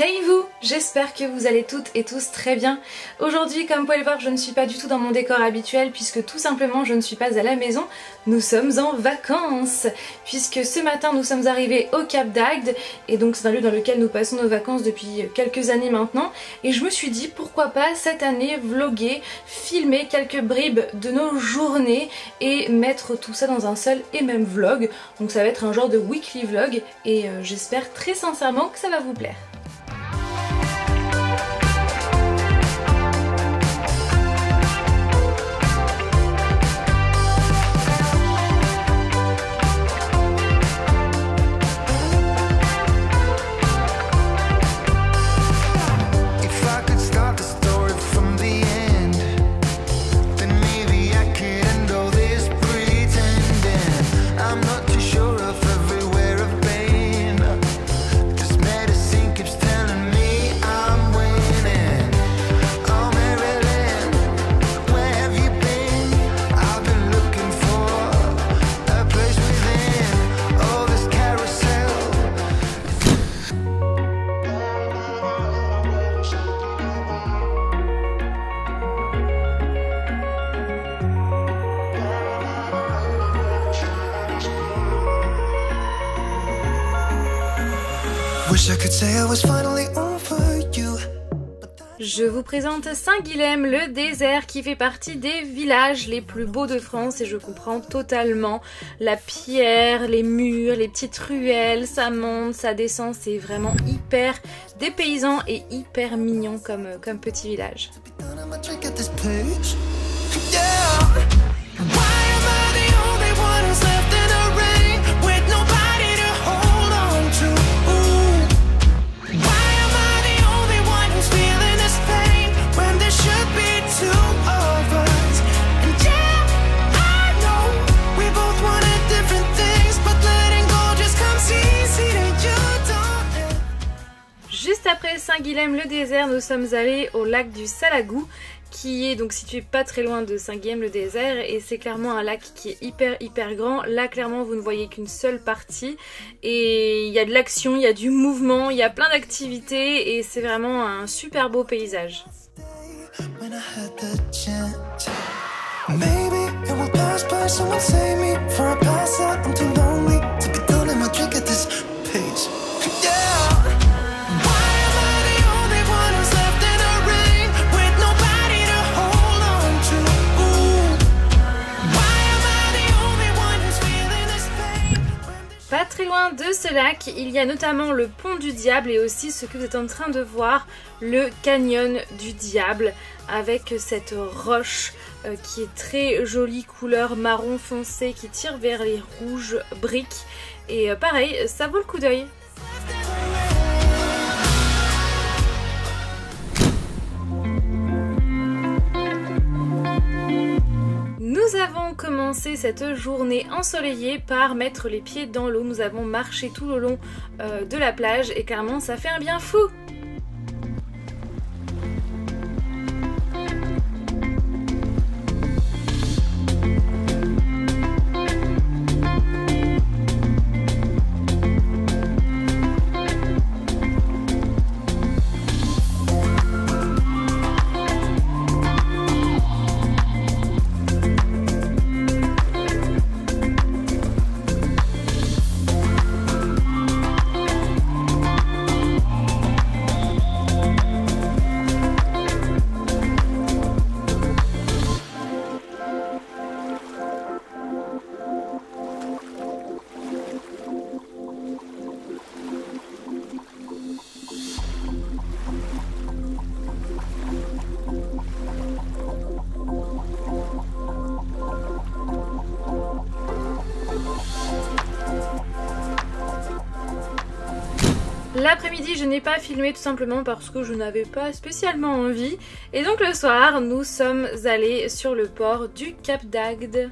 Hey vous, j'espère que vous allez toutes et tous très bien. Aujourd'hui, comme vous pouvez le voir, je ne suis pas du tout dans mon décor habituel puisque tout simplement je ne suis pas à la maison. Nous sommes en vacances puisque ce matin nous sommes arrivés au Cap d'Agde et donc c'est un lieu dans lequel nous passons nos vacances depuis quelques années maintenant. Et je me suis dit pourquoi pas cette année vlogger, filmer quelques bribes de nos journées et mettre tout ça dans un seul et même vlog. Donc ça va être un genre de weekly vlog et j'espère très sincèrement que ça va vous plaire. Je vous présente Saint-Guilhem, le désert qui fait partie des villages les plus beaux de France et je comprends totalement la pierre, les murs, les petites ruelles, ça monte, ça descend, c'est vraiment hyper dépaysant et hyper mignon comme petit village. Juste après Saint-Guilhem le désert, nous sommes allés au lac du Salagou qui est donc situé pas très loin de Saint-Guilhem le désert et c'est clairement un lac qui est hyper grand. Là clairement vous ne voyez qu'une seule partie et il y a de l'action, il y a du mouvement, il y a plein d'activités et c'est vraiment un super beau paysage. Pas très loin de ce lac, il y a notamment le pont du Diable et aussi ce que vous êtes en train de voir, le canyon du Diable avec cette roche qui est très jolie couleur marron foncé qui tire vers les rouges briques et pareil, ça vaut le coup d'œil. Nous avons commencé cette journée ensoleillée par mettre les pieds dans l'eau. Nous avons marché tout le long de la plage et clairement ça fait un bien fou. L'après-midi, je n'ai pas filmé tout simplement parce que je n'avais pas spécialement envie. Et donc le soir, nous sommes allés sur le port du Cap d'Agde.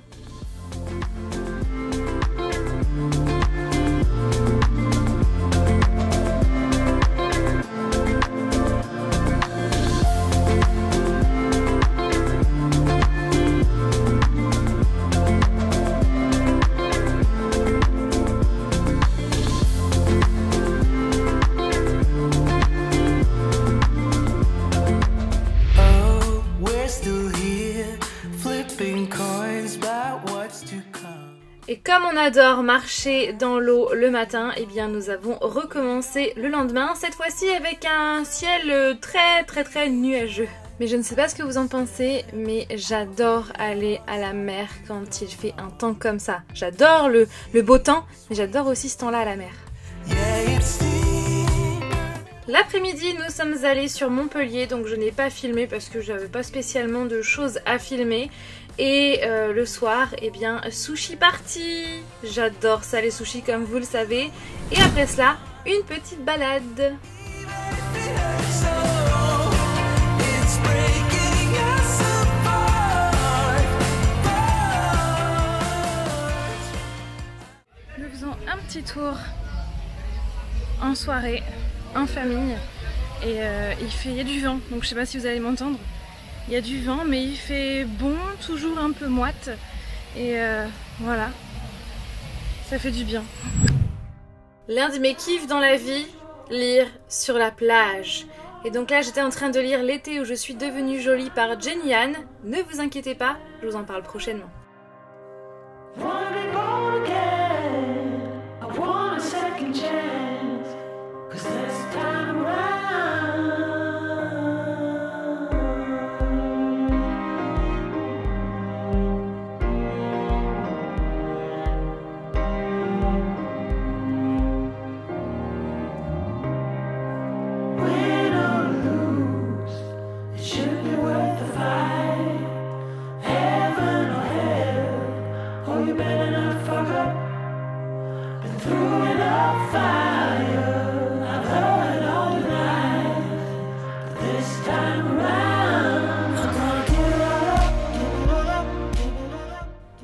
Comme on adore marcher dans l'eau le matin, eh bien nous avons recommencé le lendemain, cette fois-ci avec un ciel très nuageux. Mais je ne sais pas ce que vous en pensez, mais j'adore aller à la mer quand il fait un temps comme ça. J'adore le beau temps, mais j'adore aussi ce temps-là à la mer. L'après-midi, nous sommes allés sur Montpellier, donc je n'ai pas filmé parce que j'avais pas spécialement de choses à filmer. Et le soir, eh bien, sushi party. J'adore ça les sushis comme vous le savez. Et après cela, une petite balade. Nous faisons un petit tour en soirée, en famille. Et il y a du vent, donc je sais pas si vous allez m'entendre. Il y a du vent, mais il fait bon, toujours un peu moite. Et voilà, ça fait du bien. L'un de mes kiffs dans la vie, lire sur la plage. Et donc là, j'étais en train de lire L'été où je suis devenue jolie par Jenny Han. Ne vous inquiétez pas, je vous en parle prochainement.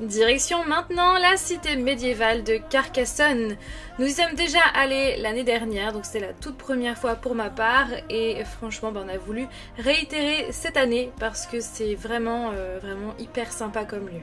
Direction maintenant la cité médiévale de Carcassonne. Nous y sommes déjà allés l'année dernière, donc c'est la toute première fois pour ma part et franchement on a voulu réitérer cette année parce que c'est vraiment hyper sympa comme lieu.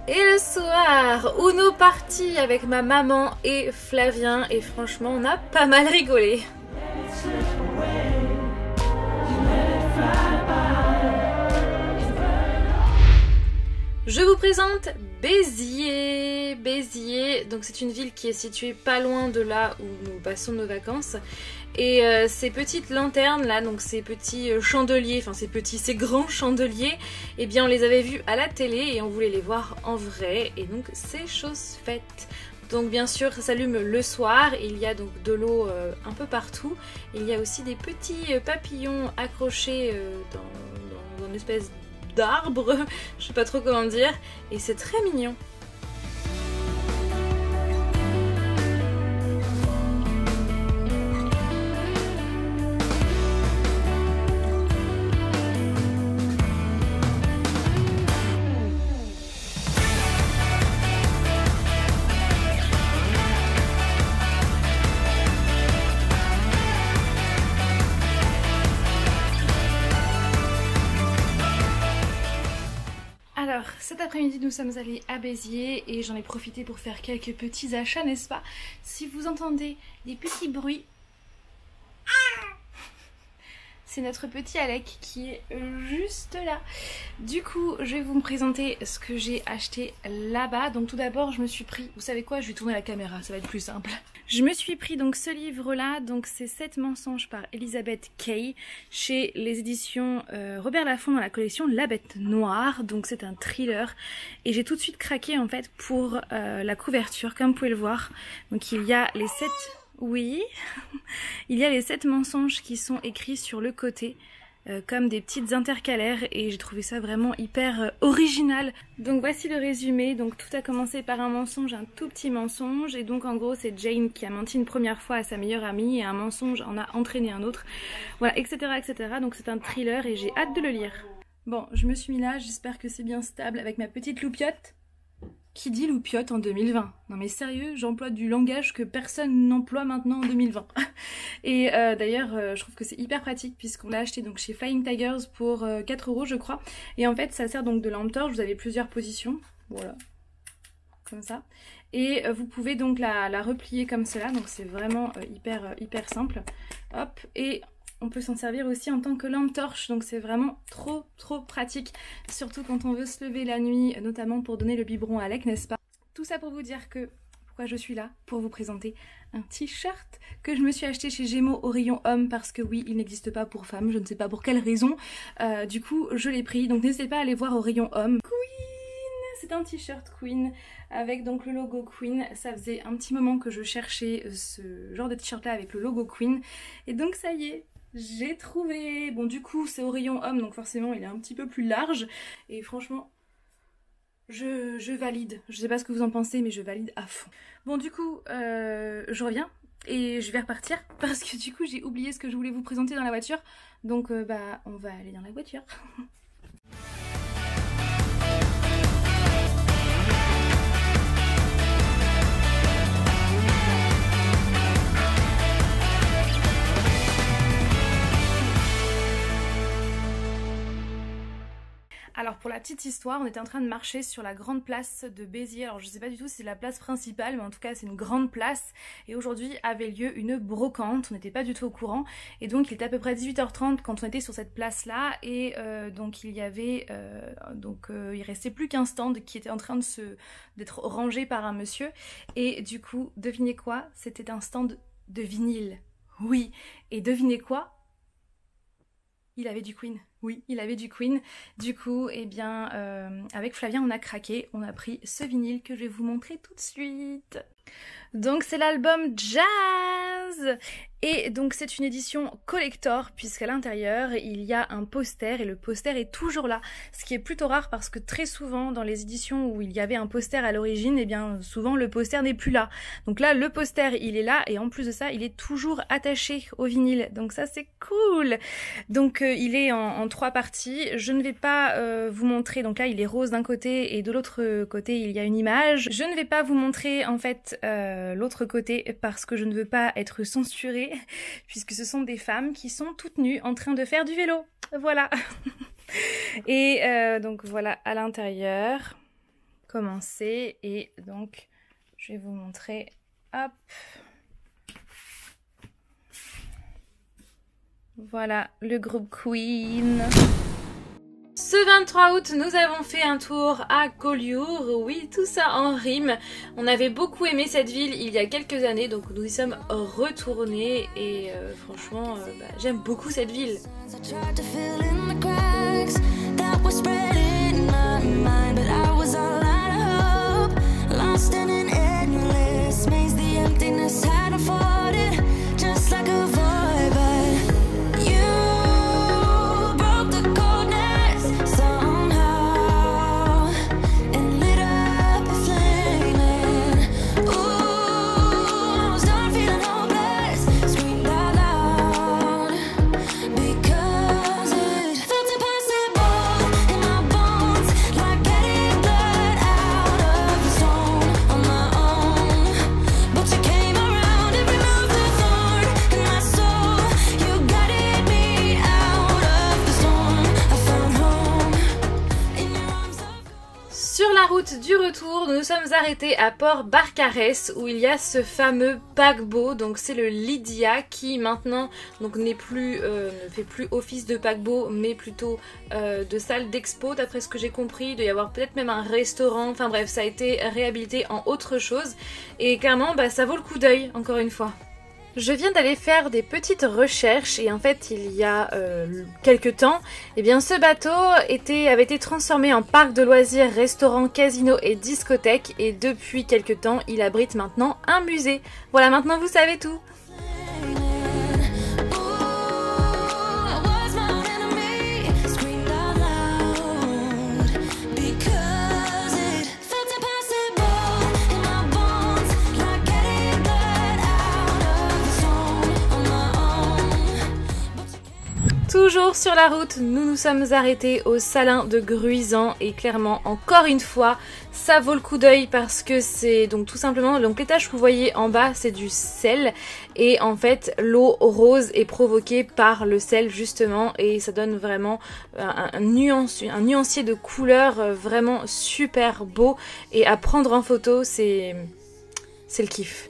Et le soir, Uno party avec ma maman et Flavien et franchement on a pas mal rigolé. Je vous présente Béziers. Béziers, donc c'est une ville qui est située pas loin de là où nous passons nos vacances. Et ces petites lanternes là, donc ces petits chandeliers, enfin ces grands chandeliers, eh bien on les avait vus à la télé et on voulait les voir en vrai. Et donc c'est chose faite. Donc bien sûr ça s'allume le soir, il y a donc de l'eau un peu partout. Il y a aussi des petits papillons accrochés dans une espèce d'arbre, je sais pas trop comment dire, et c'est très mignon. Alors cet après-midi nous sommes allés à Béziers et j'en ai profité pour faire quelques petits achats, n'est-ce pas? Si vous entendez des petits bruits, c'est notre petit Alec qui est juste là. Du coup je vais vous présenter ce que j'ai acheté là-bas. Donc tout d'abord je me suis pris, vous savez quoi, je vais tourner la caméra, ça va être plus simple. Je me suis pris donc ce livre-là, donc c'est 7 mensonges par Elizabeth Kay, chez les éditions Robert Laffont dans la collection La Bête Noire, donc c'est un thriller, et j'ai tout de suite craqué en fait pour la couverture, comme vous pouvez le voir. Donc il y a les 7... Oui, il y a les 7 mensonges qui sont écrits sur le côté, comme des petites intercalaires, et j'ai trouvé ça vraiment hyper original. Donc voici le résumé. Donc tout a commencé par un mensonge, un tout petit mensonge, et donc en gros c'est Jane qui a menti une première fois à sa meilleure amie, et un mensonge en a entraîné un autre, voilà, etc., etc. Donc c'est un thriller et j'ai hâte de le lire. Bon, je me suis mis là, j'espère que c'est bien stable avec ma petite loupiote. Qui dit loupiote en 2020? Non mais sérieux, j'emploie du langage que personne n'emploie maintenant en 2020. Et d'ailleurs, je trouve que c'est hyper pratique puisqu'on l'a acheté donc chez Flying Tigers pour 4 € je crois. Et en fait, ça sert donc de lampe torche, vous avez plusieurs positions, voilà, comme ça. Et vous pouvez donc la replier comme cela, donc c'est vraiment hyper simple. Hop, et... on peut s'en servir aussi en tant que lampe torche, donc c'est vraiment trop pratique, surtout quand on veut se lever la nuit, notamment pour donner le biberon à Alec, n'est-ce pas? Tout ça pour vous dire que, pourquoi je suis là? Pour vous présenter un t-shirt que je me suis acheté chez Gémeaux au rayon homme, parce que oui, il n'existe pas pour femmes, je ne sais pas pour quelle raison, du coup je l'ai pris, donc n'hésitez pas à aller voir au rayon homme. Queen, c'est un t-shirt Queen, avec donc le logo Queen. Ça faisait un petit moment que je cherchais ce genre de t-shirt là avec le logo Queen, et donc ça y est, j'ai trouvé. Bon du coup c'est au rayon homme, donc forcément il est un petit peu plus large, et franchement je valide. Je sais pas ce que vous en pensez, mais je valide à fond. Bon du coup je reviens et je vais repartir parce que du coup j'ai oublié ce que je voulais vous présenter dans la voiture, donc bah on va aller dans la voiture. Alors pour la petite histoire, on était en train de marcher sur la grande place de Béziers. Alors je sais pas du tout si c'est la place principale, mais en tout cas c'est une grande place. Et aujourd'hui avait lieu une brocante, on n'était pas du tout au courant. Et donc il était à peu près 18h30 quand on était sur cette place là. Et donc il y avait, il restait plus qu'un stand qui était en train d'être rangé par un monsieur. Et du coup, devinez quoi? C'était un stand de vinyle. Oui, et devinez quoi? Il avait du Queen. Oui, il avait du Queen. Du coup, eh bien, avec Flavien, on a craqué. On a pris ce vinyle que je vais vous montrer tout de suite. Donc, c'est l'album Jazz. Et donc, c'est une édition collector, puisqu'à l'intérieur, il y a un poster. Et le poster est toujours là. Ce qui est plutôt rare, parce que très souvent, dans les éditions où il y avait un poster à l'origine, eh bien, souvent, le poster n'est plus là. Donc là, le poster, il est là. Et en plus de ça, il est toujours attaché au vinyle. Donc ça, c'est cool. Donc, il est en 3 parties. Je ne vais pas vous montrer, donc là il est rose d'un côté et de l'autre côté il y a une image. Je ne vais pas vous montrer en fait l'autre côté parce que je ne veux pas être censurée puisque ce sont des femmes qui sont toutes nues en train de faire du vélo. Voilà. Et donc voilà à l'intérieur comment c'est, et donc je vais vous montrer, hop. Voilà, le groupe Queen. Ce 23 août, nous avons fait un tour à Collioure, oui, tout ça en rime. On avait beaucoup aimé cette ville il y a quelques années, donc nous y sommes retournés et franchement, j'aime beaucoup cette ville. la route du retour, nous nous sommes arrêtés à Port Barcarès où il y a ce fameux paquebot. Donc c'est le Lydia qui maintenant donc n'est plus, ne fait plus office de paquebot mais plutôt de salle d'expo d'après ce que j'ai compris. Il doit y avoir peut-être même un restaurant, enfin bref ça a été réhabilité en autre chose et clairement bah, ça vaut le coup d'œil encore une fois. Je viens d'aller faire des petites recherches et en fait il y a quelques temps, eh bien ce bateau avait été transformé en parc de loisirs, restaurant, casino et discothèque et depuis quelques temps il abrite maintenant un musée. Voilà, maintenant vous savez tout. Toujours sur la route, nous nous sommes arrêtés au Salin de Gruisant et clairement encore une fois ça vaut le coup d'œil parce que c'est donc tout simplement, donc les taches que vous voyez en bas c'est du sel et en fait l'eau rose est provoquée par le sel justement et ça donne vraiment un nuancier de couleurs vraiment super beau et à prendre en photo c'est le kiff.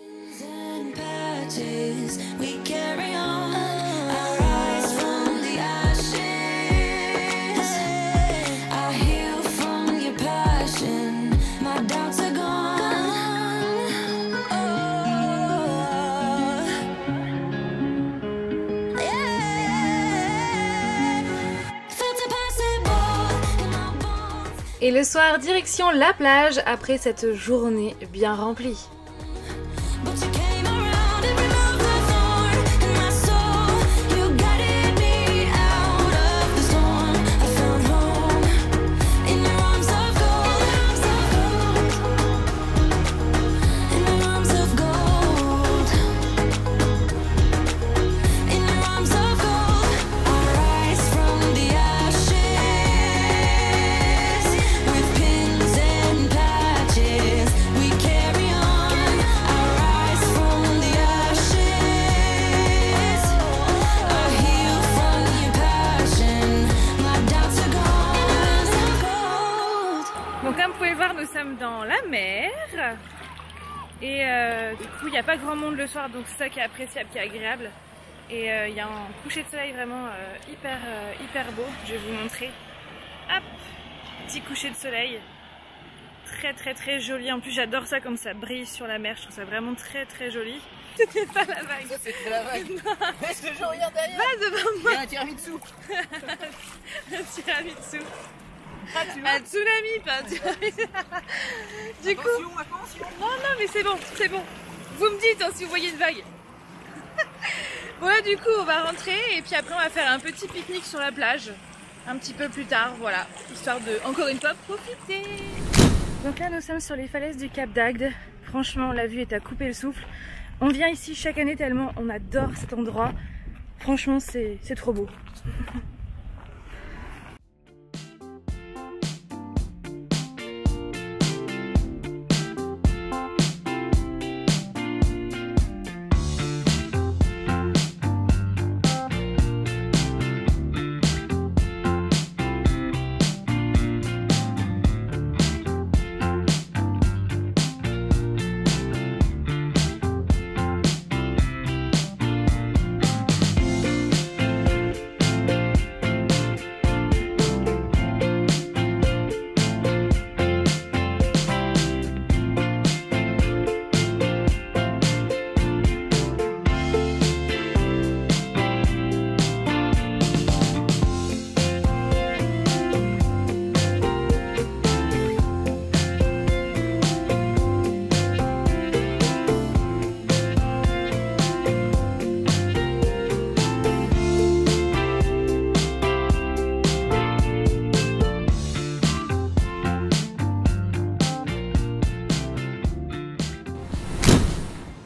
Et le soir, direction la plage après cette journée bien remplie. Nous sommes dans la mer et du coup il n'y a pas grand monde le soir donc c'est ça qui est appréciable, qui est agréable et il y a un coucher de soleil vraiment hyper beau, je vais vous montrer. Hop, petit coucher de soleil très joli, en plus j'adore ça comme ça brille sur la mer, je trouve ça vraiment très joli. C'était pas la vague. Ça c'était la vague. Est-ce que je regarde derrière? Va devant moi. Il y a un tiramisu. Un tiramisu. Ah, tu vois un tsunami, pas un tiramisu. Du coup... Attention. Non, mais c'est bon. Vous me dites hein, si vous voyez une vague. Voilà, du coup, on va rentrer et puis après, on va faire un petit pique-nique sur la plage. Un petit peu plus tard, voilà. Histoire de, encore une fois, profiter. Donc là, nous sommes sur les falaises du Cap d'Agde. Franchement, la vue est à couper le souffle. On vient ici chaque année tellement on adore cet endroit. Franchement, c'est trop beau.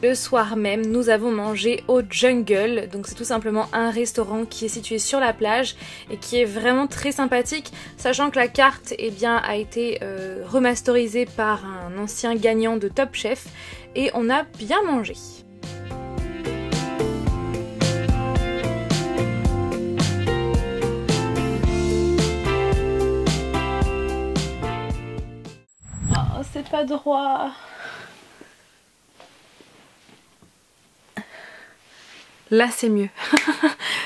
Le soir même, nous avons mangé au Jungle, donc c'est tout simplement un restaurant qui est situé sur la plage et qui est vraiment très sympathique, sachant que la carte a été remasterisée par un ancien gagnant de Top Chef et on a bien mangé. pas droit. Là c'est mieux.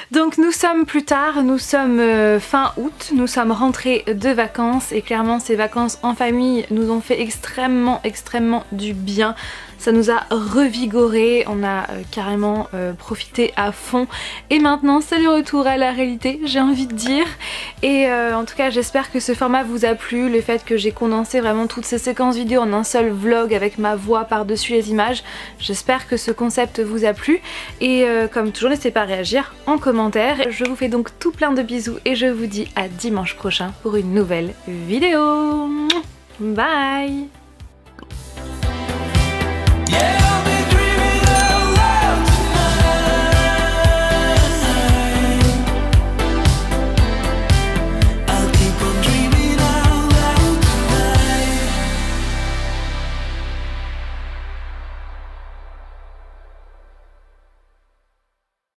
Donc nous sommes plus tard, nous sommes fin août, nous sommes rentrés de vacances et clairement ces vacances en famille nous ont fait extrêmement du bien. Ça nous a revigoré, on a carrément profité à fond et maintenant c'est le retour à la réalité, j'ai envie de dire. Et en tout cas j'espère que ce format vous a plu, le fait que j'ai condensé vraiment toutes ces séquences vidéo en un seul vlog avec ma voix par-dessus les images. J'espère que ce concept vous a plu et comme toujours n'hésitez pas à réagir en commentaire. Je vous fais donc tout plein de bisous et je vous dis à dimanche prochain pour une nouvelle vidéo. Bye!